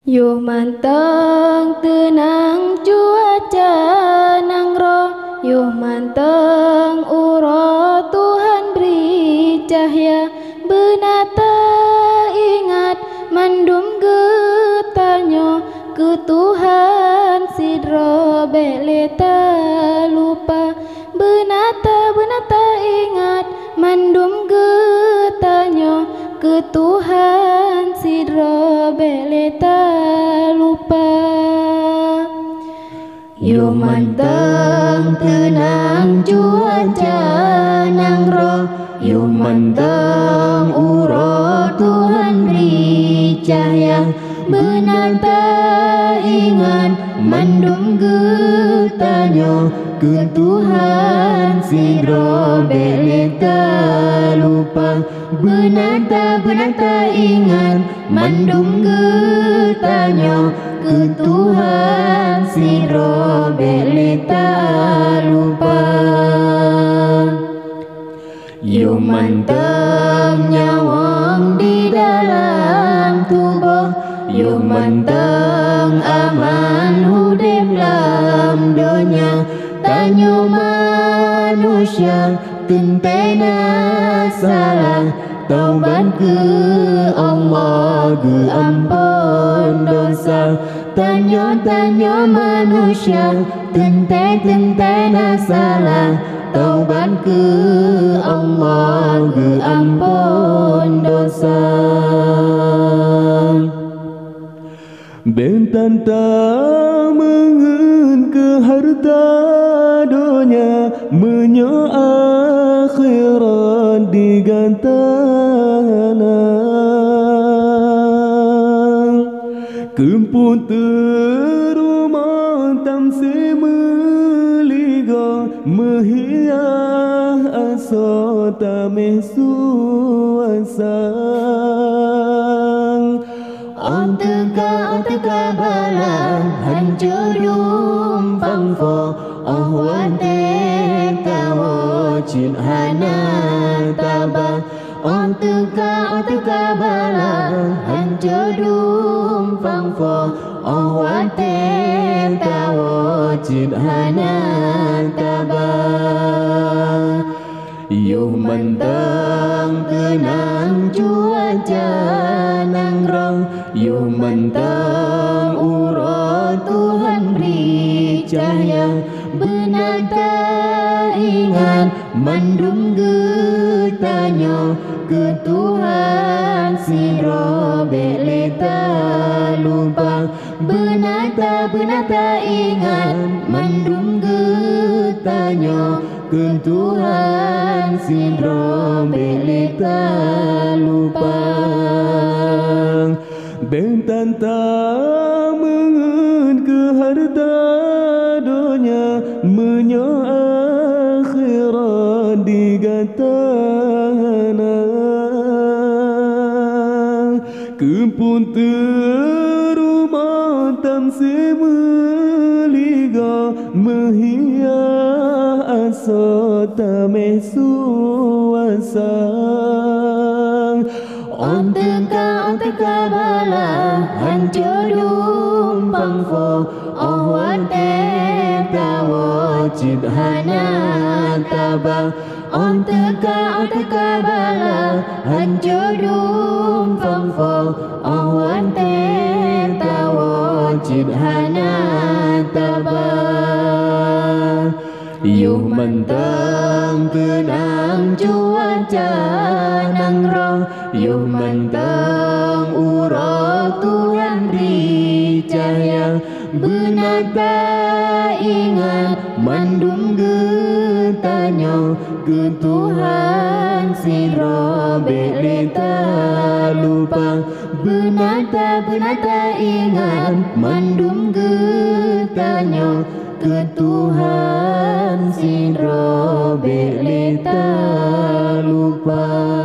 Yo manteng tenang cuaca nang roh, yo manteng uro Tuhan beri cahaya, benata ingat mandum getanyo ke Tuhan sidro beleta lupa, benata ingat mandum getanyo ke Tuhan sidro beleta lupa. Yo manteng tenang cuaca nang roh, yo manteng uro Tuhan beri cahaya, benata ingat mandum getanyo ke Tuhan sidro beleta lupa, benata ingat mandum getanyo ke Tuhan sidro beleta lupa. Yo manteng nyawang di dalam tubuh, yo manteng aman hudep lam dunia, tanyo manusia tentena salah, taubat ke Allah ke ampun dosa, tanyo manusia tentena salah, taubat ke Allah ke ampun dosa. Bentan tak mengen ke harta dunia, menyo akhirat digantana, kemput terumah tamsi meliga, mehiah aso tameh suasang. Onteka bala hancur dumpang fo, ahwate tawo cin hana taba. Onteka bala hancur dumpang fo, ahwate tawo cin hana taba. Yo manteng tenang cuaca nang roh, yo manteng uro Tuhan beri cahaya, benata ingat mandum getanyo ke Tuhan sidro beleta lupa, benata ingat mandum getanyo ke Tuhan sidro beleta lupa. Bentan tak mengen ke harta dunia, menyo akhirat digantana, kempun terumah tamsi meliga, mehiah aso tameh suasang. Onteka bala hancur dumpang fo, ahwate tawo cid hana taba. Onteka bala hancur dumpang fo, ahwate tawo cid hana taba. Yo manteng tenang cuaca nang roh, yo manteng uro Tuhan beri cahaya, benata ingat mandum getanyo ke Tuhan sidro beleta lupa, benata ingat mandum getanyo ke Tuhan sidro beleta lupa.